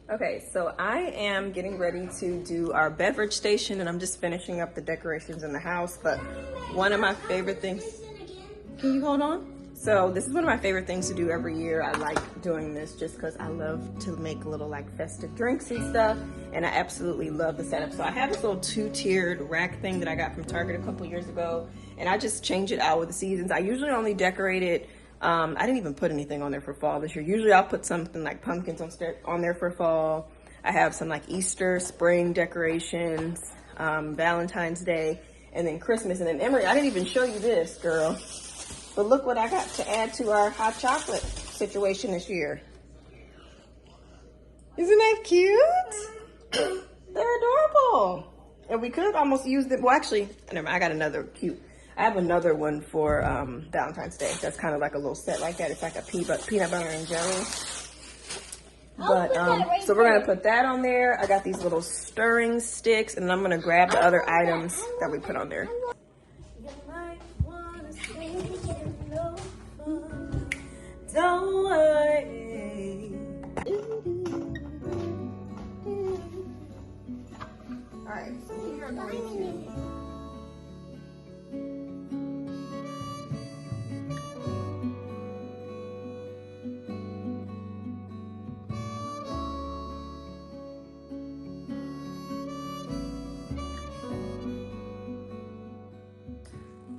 Okay, so I am getting ready to do our beverage station, and I'm just finishing up the decorations in the house. But one of my favorite things, can you hold on? So this is one of my favorite things to do every year. I like doing this just because I love to make little like festive drinks and stuff, and I absolutely love the setup. So I have this little two-tiered rack thing that I got from Target a couple years ago, and I just change it out with the seasons. I usually only decorate it. I didn't even put anything on there for fall this year. Usually I'll put something like pumpkins on there for fall. I have some like Easter, spring decorations, Valentine's Day, and then Christmas. And then Emery, I didn't even show you this, girl. But look what I got to add to our hot chocolate situation this year. Isn't that cute? They're adorable. And we could almost use them. Well, actually, never mind, I got another cute. I have another one for Valentine's Day. That's kind of like a little set like that. It's like a peanut butter and jelly. But so we're gonna put that on there. I got these little stirring sticks, and I'm gonna grab the other items that we put on there. Don't worry. All right, so we are going to.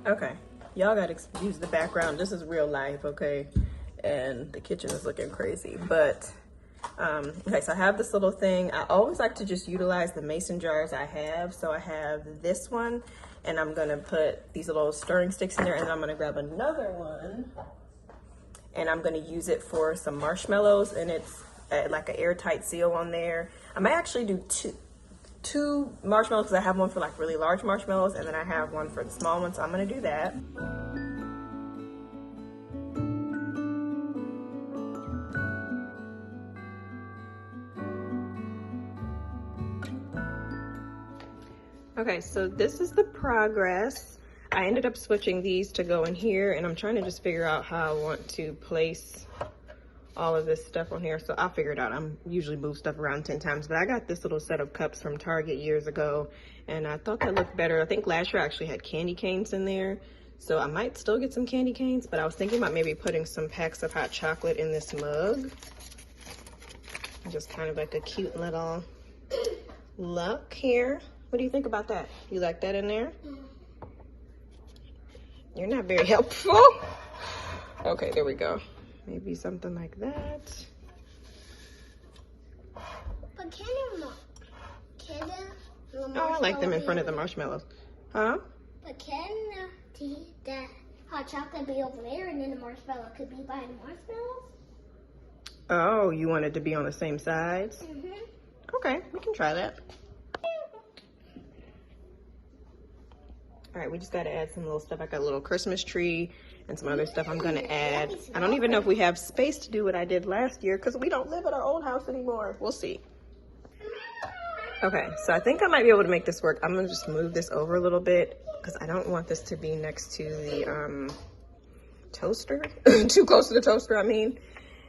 Okay, y'all gotta excuse the background. This is real life, okay? And the kitchen is looking crazy, but okay, so I have this little thing. I always like to just utilize the mason jars I have. So I have this one, and I'm gonna put these little stirring sticks in there, and then I'm gonna grab another one, and I'm gonna use it for some marshmallows, and it's like an airtight seal on there. I might actually do two marshmallows, because I have one for like really large marshmallows, and then I have one for the small ones, so I'm gonna do that. Okay, so this is the progress. I ended up switching these to go in here, and I'm trying to just figure out how I want to place all of this stuff on here. So I'll figure it out. I'm usually move stuff around 10 times, but I got this little set of cups from Target years ago, and I thought that looked better. I think last year I actually had candy canes in there, so I might still get some candy canes, but I was thinking about maybe putting some packs of hot chocolate in this mug. Just kind of like a cute little look here. What do you think about that? You like that in there? You're not very helpful. Okay, there we go. Maybe something like that. But Oh, I like them in front of the marshmallows. Huh? But can that hot chocolate be over there, and then the marshmallow could be by the marshmallows? Oh, you want it to be on the same sides? Mm-hmm. Okay, we can try that. All right, we just got to add some little stuff. I got a little Christmas tree and some other stuff I'm going to add. I don't even know if we have space to do what I did last year, because we don't live at our old house anymore. We'll see. Okay, so I think I might be able to make this work. I'm going to just move this over a little bit, because I don't want this to be next to the toaster. Too close to the toaster, I mean.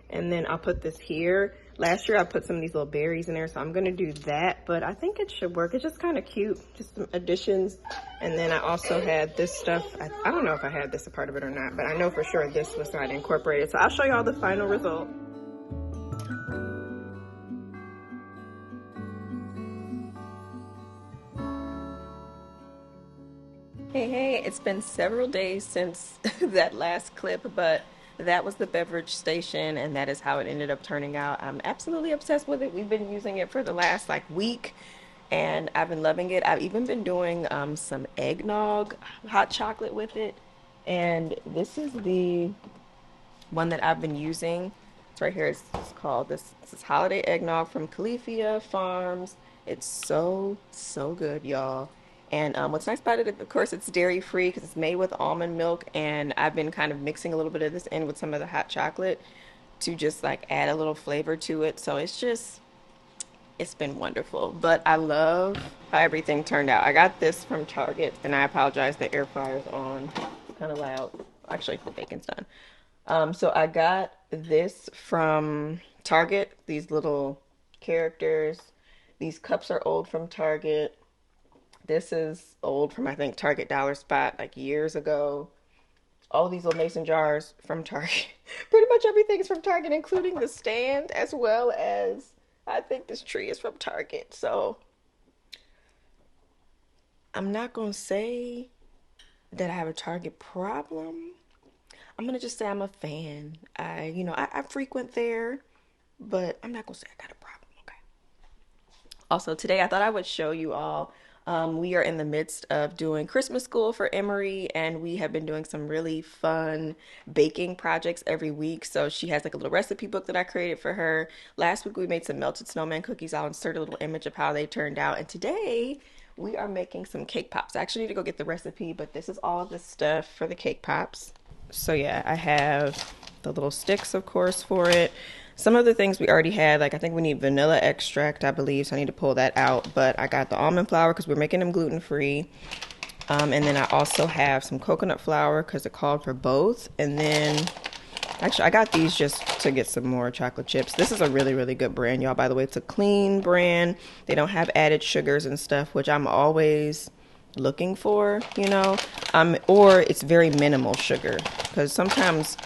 And then I'll put this here. Last year I put some of these little berries in there, so I'm gonna do that, but I think it should work. It's just kind of cute, just some additions. And then I also had this stuff. I don't know if I had this a part of it or not, but I know for sure this was not incorporated. So I'll show you all the final result. Hey, it's been several days since that last clip, but that was the beverage station, and that is how it ended up turning out. I'm absolutely obsessed with it. We've been using it for the last like week, and I've been loving it. I've even been doing some eggnog hot chocolate with it, and this is the one that I've been using. It's right here. It's called this is Holiday Eggnog from Califia Farms. It's so good, y'all. And what's nice about it, of course, it's dairy free because it's made with almond milk, and I've been kind of mixing a little bit of this in with some of the hot chocolate to just like add a little flavor to it. So it's been wonderful. But I love how everything turned out. I got this from Target, and I apologize, the air fryer's on. It's kind of loud. Actually, the bacon's done. So I got this from Target, these little characters. These cups are old from Target. This is old from, I think, Target Dollar Spot like years ago. All these little mason jars from Target. Pretty much everything is from Target, including the stand, as well as I think this tree is from Target. So I'm not going to say that I have a Target problem. I'm going to just say I'm a fan. I frequent there, but I'm not going to say I got a problem, okay? Also, today I thought I would show you all. We are in the midst of doing Christmas school for Emery, and we have been doing some really fun baking projects every week. So she has like a little recipe book that I created for her. Last week we made some melted snowman cookies. I'll insert a little image of how they turned out. And today we are making some cake pops. I actually need to go get the recipe, but this is all of the stuff for the cake pops. So yeah, I have the little sticks, of course, for it. Some of the things we already had, like I think we need vanilla extract, I believe, so I need to pull that out. But I got the almond flour because we're making them gluten-free. And then I also have some coconut flour because it called for both. And then, actually, I got these just to get some more chocolate chips. This is a really, really good brand, y'all. By the way, it's a clean brand. They don't have added sugars and stuff, which I'm always looking for, or it's very minimal sugar, because sometimes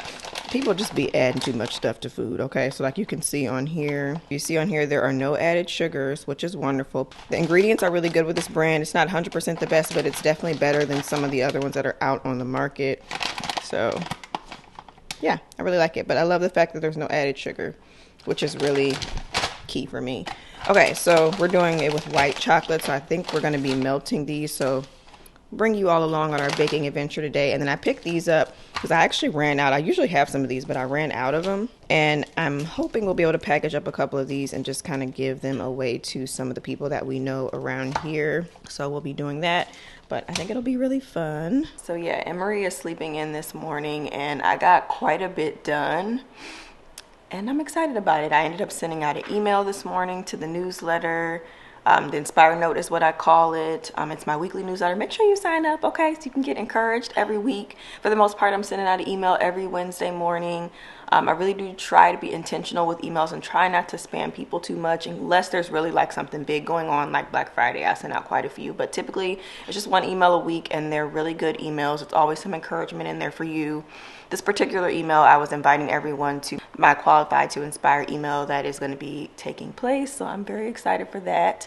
people just be adding too much stuff to food. Okay, so like you can see on here, there are no added sugars, which is wonderful. The ingredients are really good with this brand. It's not 100% the best, but it's definitely better than some of the other ones that are out on the market. So yeah, I really like it, but I love the fact that there's no added sugar, which is really key for me. Okay, so we're doing it with white chocolate, so I think we're going to be melting these, so bring you all along on our baking adventure today. And then I picked these up because I actually ran out. I usually have some of these, but I ran out of them, and I'm hoping we'll be able to package up a couple of these and just kind of give them away to some of the people that we know around here. So we'll be doing that, but I think it'll be really fun. So yeah, Emery is sleeping in this morning, and I got quite a bit done, and I'm excited about it. I ended up sending out an email this morning to the newsletter. The Inspire Note is what I call it. It's my weekly newsletter. Make sure you sign up, okay, so you can get encouraged every week. For the most part, I'm sending out an email every Wednesday morning. I really do try to be intentional with emails and try not to spam people too much unless there's really like something big going on, like Black Friday. I send out quite a few, but typically it's just one email a week, and they're really good emails. It's always some encouragement in there for you. This particular email, I was inviting everyone to my Qualified to Inspire email that is going to be taking place, so I'm very excited for that.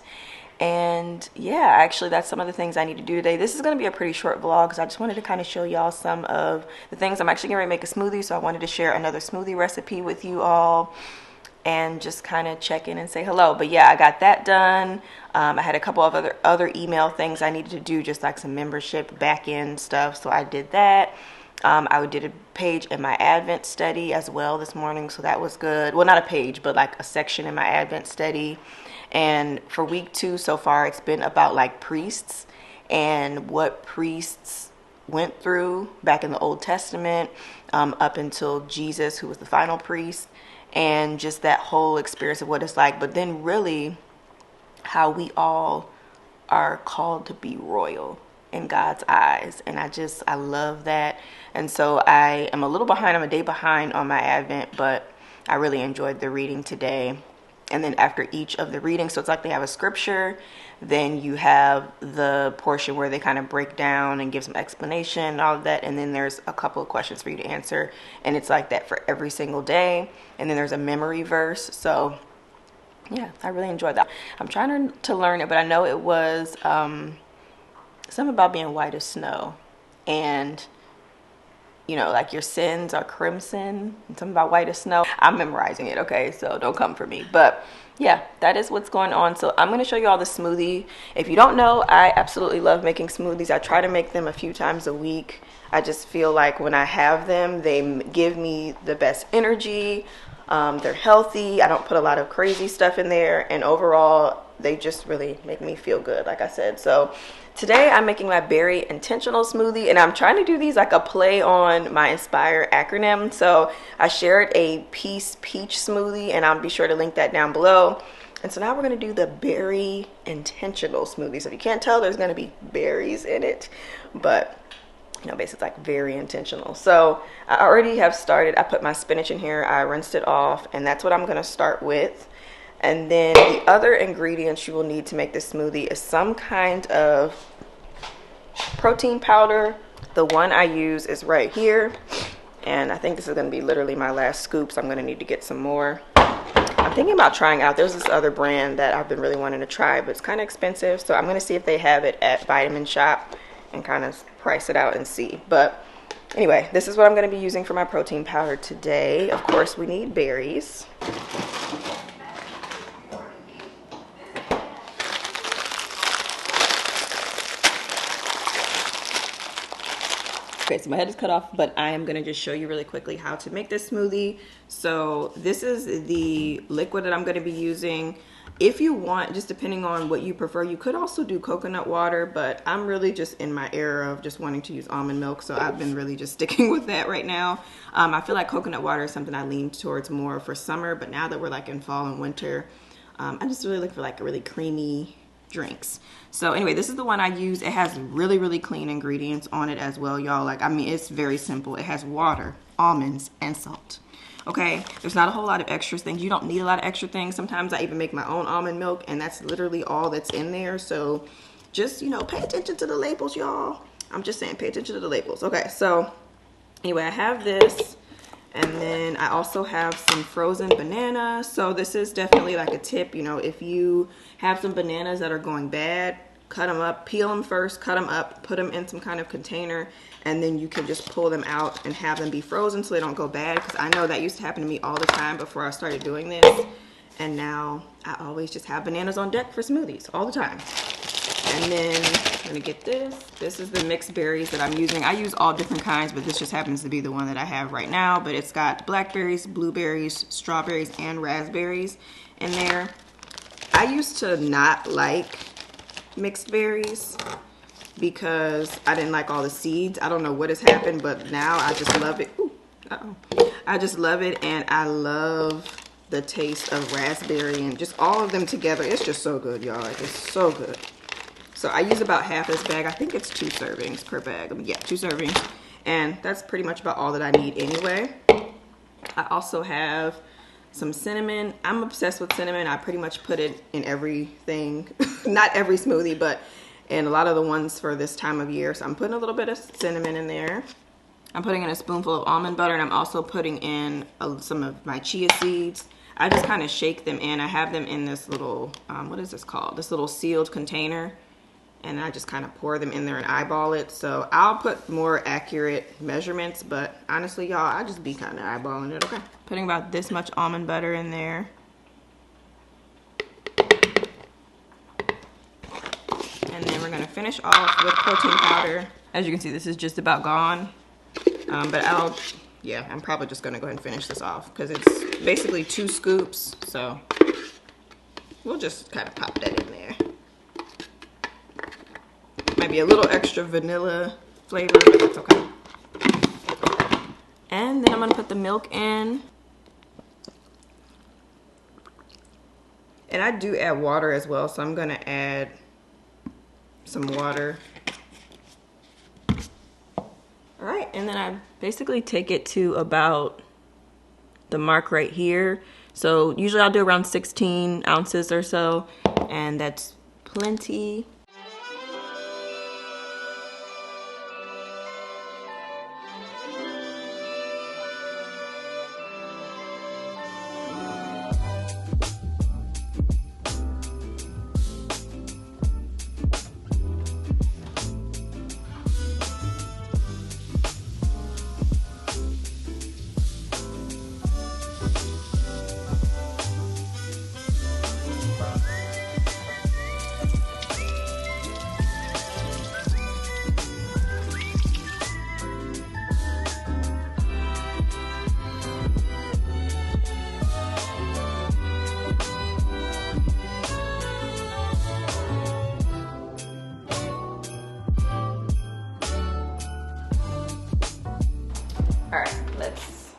And yeah, actually that's some of the things I need to do today. This is going to be a pretty short vlog because I just wanted to kind of show y'all some of the things. I'm actually going to make a smoothie, so I wanted to share another smoothie recipe with you all and just kind of check in and say hello. But yeah, I got that done. I had a couple of other email things I needed to do, just like some membership back end stuff, so I did that. I did a page in my Advent study as well this morning, so that was good. Well, not a page, but like a section in my Advent study. And for week 2 so far, it's been about like priests and what priests went through back in the Old Testament, up until Jesus, who was the final priest, and just that whole experience of what it's like. But then really how we all are called to be royal in God's eyes. And I love that. And so I am a little behind. I'm a day behind on my Advent, but I really enjoyed the reading today. And then after each of the readings, so it's like they have a scripture, then you have the portion where they kind of break down and give some explanation and all of that, and then there's a couple of questions for you to answer, and it's like that for every single day. And then there's a memory verse. So yeah, I really enjoyed that. I'm trying to learn it, but I know it was something about being white as snow, and like your sins are crimson, and something about white as snow. I'm memorizing it, okay, so don't come for me. But yeah, that is what's going on. So I'm going to show you all the smoothie. If you don't know, I absolutely love making smoothies. I try to make them a few times a week. I just feel like when I have them, they give me the best energy. They're healthy. I don't put a lot of crazy stuff in there, and overall they just really make me feel good, like I said. So today I'm making my berry intentional smoothie, and I'm trying to do these like a play on my Inspire acronym. So I shared a peach smoothie, and I'll be sure to link that down below. And so now we're going to do the berry intentional smoothie. So if you can't tell, there's going to be berries in it, but basically like very intentional. So I already have started. I put my spinach in here. I rinsed it off, and that's what I'm going to start with. And then the other ingredients you will need to make this smoothie is some kind of protein powder. The one I use is right here. And I think this is going to be literally my last scoop, so I'm going to need to get some more. I'm thinking about trying out, there's this other brand that I've been really wanting to try, but it's kind of expensive. So I'm going to see if they have it at Vitamin Shop and kind of price it out and see. But anyway, this is what I'm going to be using for my protein powder today. Of course, we need berries. Okay, so my head is cut off, but I am going to just show you really quickly how to make this smoothie. So this is the liquid that I'm going to be using. If you want, just depending on what you prefer, you could also do coconut water, but I'm really just in my era of just wanting to use almond milk, so I've been really just sticking with that right now. I feel like coconut water is something I lean towards more for summer, but now that we're like in fall and winter, I'm just really looking for like a really creamy drinks. So anyway, this is the one I use. It has really, really clean ingredients on it as well, y'all. Like, I mean, it's very simple. It has water, almonds, and salt. Okay, there's not a whole lot of extra things. You don't need a lot of extra things. Sometimes I even make my own almond milk, and that's literally all that's in there. So just, you know, pay attention to the labels, y'all. I'm just saying, pay attention to the labels. Okay, so anyway, I have this. And then I also have some frozen bananas. So this is definitely like a tip, you know, if you have some bananas that are going bad, cut them up, peel them first, cut them up, put them in some kind of container, and then you can just pull them out and have them be frozen so they don't go bad. Because I know that used to happen to me all the time before I started doing this. And now I always just have bananas on deck for smoothies all the time. And then I'm gonna get this. This is the mixed berries that I'm using. I use all different kinds, but this just happens to be the one that I have right now. But it's got blackberries, blueberries, strawberries, and raspberries in there. I used to not like mixed berries because I didn't like all the seeds. I don't know what has happened, but now I just love it. Ooh, I just love it, and I love the taste of raspberry and just all of them together. It's just so good, y'all. It's so good. So I use about half this bag. I think it's 2 servings per bag. I mean, yeah, 2 servings. And that's pretty much about all that I need anyway. I also have some cinnamon. I'm obsessed with cinnamon. I pretty much put it in everything. Not every smoothie, but in a lot of the ones for this time of year. So I'm putting a little bit of cinnamon in there. I'm putting in a spoonful of almond butter, and I'm also putting in some of my chia seeds. I just kind of shake them in. I have them in this little, what is this called? This little sealed container. And I just kind of pour them in there and eyeball it. So I'll put more accurate measurements, but honestly, y'all, I just be kind of eyeballing it, okay? Putting about this much almond butter in there. And then we're gonna finish off with protein powder. As you can see, this is just about gone. But I'm probably just gonna go ahead and finish this off because it's basically 2 scoops. So we'll just kind of pop that in there. Might be a little extra vanilla flavor, but that's okay. And then I'm gonna put the milk in. And I do add water as well, so I'm gonna add some water. All right, and then I basically take it to about the mark right here. So usually I'll do around 16 ounces or so, and that's plenty. All right, let's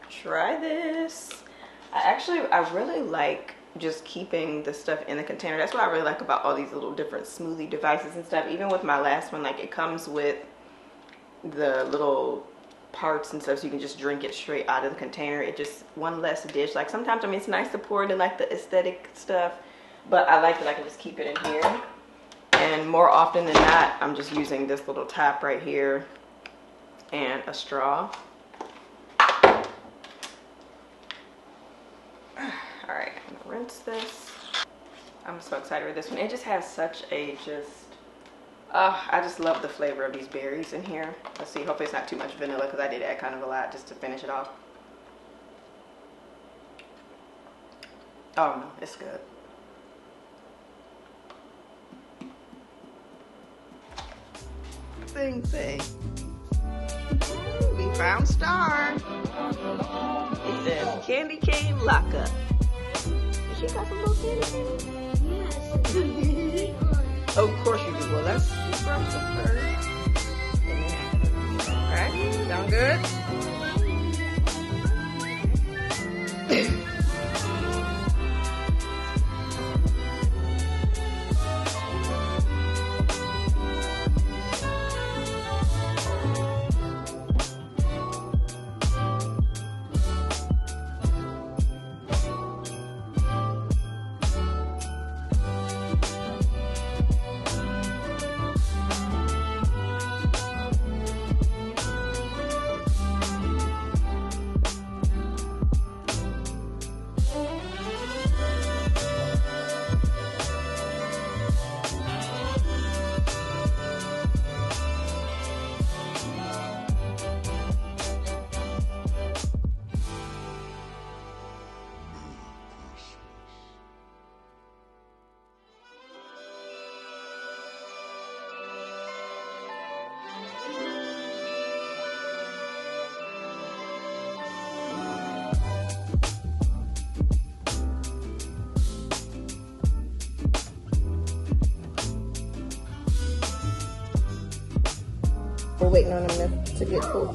try this. I really like just keeping the stuff in the container. That's what I really like about all these little different smoothie devices and stuff. Even with my last one, like, it comes with the little parts and stuff, so you can just drink it straight out of the container. It just one less dish. Like sometimes, I mean, it's nice to pour it in like the aesthetic stuff, but I like that I can just keep it in here. And more often than not, I'm just using this little tap right here and a straw. All right, I'm gonna rinse this. I'm so excited with this one. It just has such a I just love the flavor of these berries in here. Let's see, hopefully it's not too much vanilla because I did add kind of a lot just to finish it off. Oh no, it's good. Thing. We found Star. It says candy cane lockup. She got some little candy cane? Yes. Oh, of course you do. Well, let's from some first. And then after. Okay, sound good? We're waiting on them to get cool.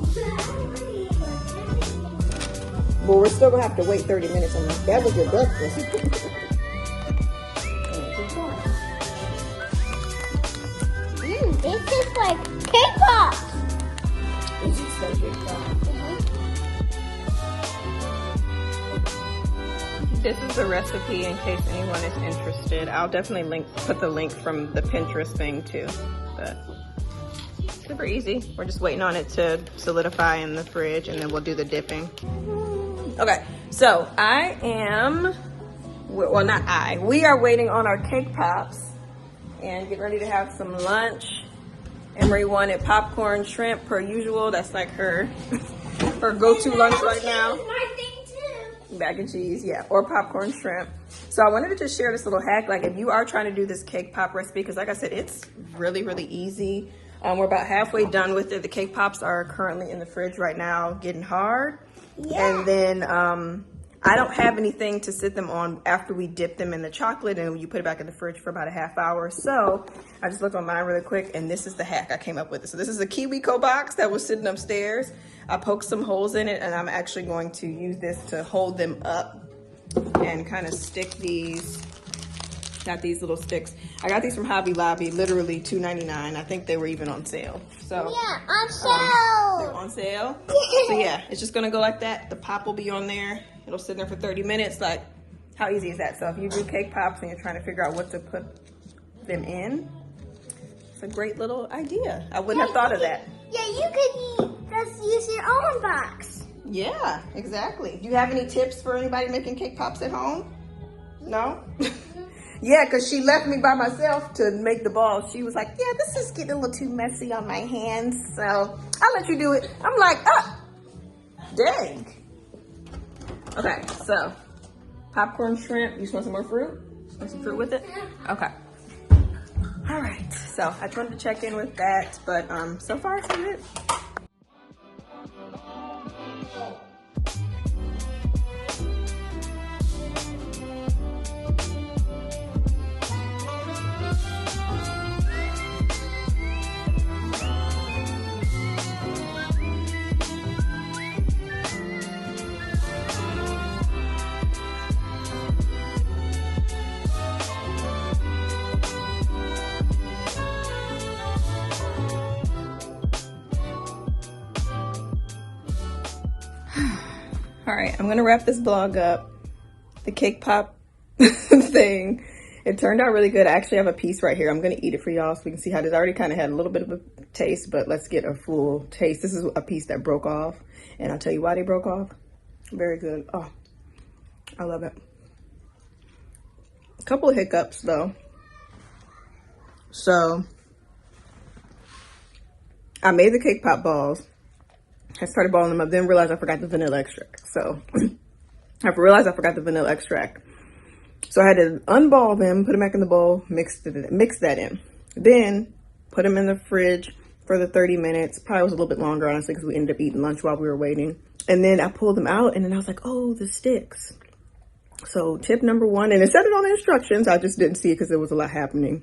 But we're still gonna have to wait 30 minutes on that. That was your breakfast. This is like cake pops. This is so cake pops. This is the recipe in case anyone is interested. I'll definitely put the link from the Pinterest thing too. But super easy. We're just waiting on it to solidify in the fridge and then we'll do the dipping. Okay, so we are waiting on our cake pops and get ready to have some lunch. Emery wanted popcorn shrimp per usual. That's like her go-to lunch right now. My thing too. Mac and cheese, yeah, or popcorn shrimp. So I wanted to just share this little hack. Like if you are trying to do this cake pop recipe, because like I said, it's really, really easy. We're about halfway done with it. The cake pops are currently in the fridge right now, getting hard. Yeah. And then I don't have anything to sit them on after we dip them in the chocolate and you put it back in the fridge for about a half hour. So I just looked on mine really quick and this is the hack I came up with. So this is a KiwiCo box that was sitting upstairs. I poked some holes in it and I'm actually going to use this to hold them up and kind of stick these. Got these little sticks. I got these from Hobby Lobby, literally $2.99. I think they were even on sale. So yeah, on sale. They're on sale. So yeah, it's just gonna go like that. The pop will be on there. It'll sit there for 30 minutes. Like, how easy is that? So if you do cake pops and you're trying to figure out what to put them in, it's a great little idea. I wouldn't have thought of that. Yeah, you could just use your own box. Yeah, exactly. Do you have any tips for anybody making cake pops at home? No? Yeah, because she left me by myself to make the balls. She was like, yeah, this is getting a little too messy on my hands, so I'll let you do it. I'm like, oh, dang. Okay, so popcorn shrimp. You just want some more fruit? Want some fruit with it? Okay. All right, so I just wanted to check in with that, but so far so good. All right, I'm gonna wrap this vlog up. The cake pop thing, it turned out really good. I actually have a piece right here. I'm gonna eat it for y'all so we can see how this already kind of had a little bit of a taste, but let's get a full taste. This is a piece that broke off, and I'll tell you why they broke off. Very good. Oh, I love it. A couple of hiccups though. So I made the cake pop balls. I started balling them up, then realized I forgot the vanilla extract. So I realized I forgot the vanilla extract. So I had to unball them, put them back in the bowl, mix that in. Then put them in the fridge for the 30 minutes. Probably was a little bit longer, honestly, because we ended up eating lunch while we were waiting. And then I pulled them out, and then I was like, oh, the sticks. So tip number one, and it said it on the instructions. I just didn't see it because there was a lot happening.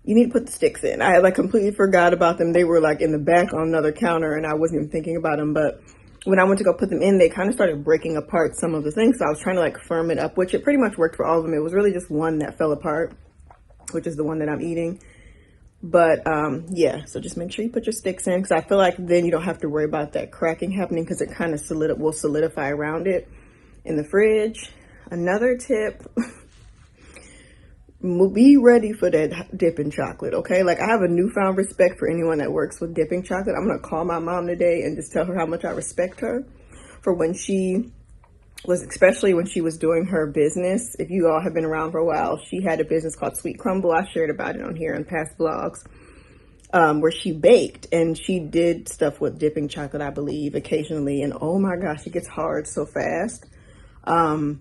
You need to put the sticks in. I had like completely forgot about them. They were like in the back on another counter, and I wasn't even thinking about them. But when I went to go put them in, they kind of started breaking apart some of the things. So I was trying to like firm it up, which it pretty much worked for all of them. It was really just one that fell apart, which is the one that I'm eating. But yeah, so just make sure you put your sticks in, because I feel like then you don't have to worry about that cracking happening, because it kind of will solidify around it in the fridge. Another tip, be ready for that dipping chocolate, okay? Like, I have a newfound respect for anyone that works with dipping chocolate. I'm gonna call my mom today and just tell her how much I respect her for when she was, especially when she was doing her business. If you all have been around for a while, she had a business called Sweet Crumble. I shared about it on here in past vlogs, where she baked, and she did stuff with dipping chocolate, I believe, occasionally. And oh my gosh, it gets hard so fast.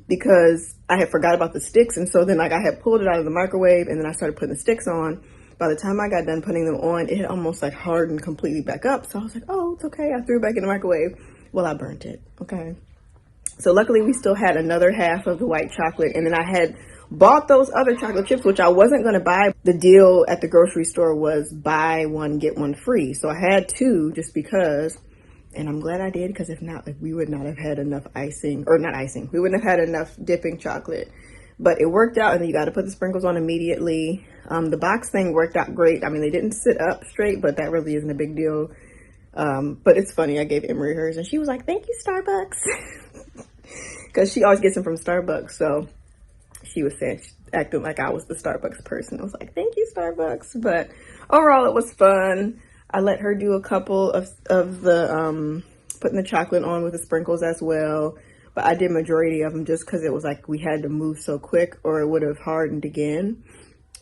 Because I had forgot about the sticks, and so then like I had pulled it out of the microwave, and then I started putting the sticks on. By the time I got done putting them on, it had almost like hardened completely back up. So I was like, oh, it's okay. I threw it back in the microwave. Well, I burnt it. Okay. So luckily we still had another half of the white chocolate, and then I had bought those other chocolate chips, which I wasn't going to buy. The deal at the grocery store was buy one, get one free. So I had two just because. And I'm glad I did, because if not, like, we would not have had enough icing, or not icing, we wouldn't have had enough dipping chocolate. But it worked out, and then you got to put the sprinkles on immediately. The box thing worked out great. I mean, they didn't sit up straight, but that really isn't a big deal. But it's funny, I gave Emery hers, and she was like, thank you, Starbucks. Because she always gets them from Starbucks. So she was saying, acting like I was the Starbucks person. I was like, thank you, Starbucks. But overall, it was fun. I let her do a couple of the putting the chocolate on with the sprinkles as well, but I did majority of them just because it was like we had to move so quick or it would have hardened again.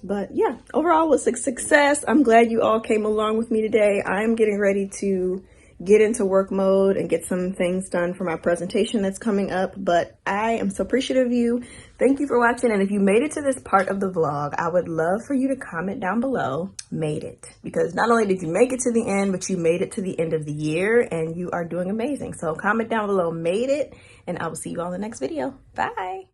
But yeah, overall it was a success. I'm glad you all came along with me today. I'm getting ready to get into work mode and get some things done for my presentation that's coming up, but I am so appreciative of you. Thank you for watching, and if you made it to this part of the vlog, I would love for you to comment down below, made it, because not only did you make it to the end, but you made it to the end of the year, and you are doing amazing. So comment down below, made it, and I will see you all in the next video. Bye.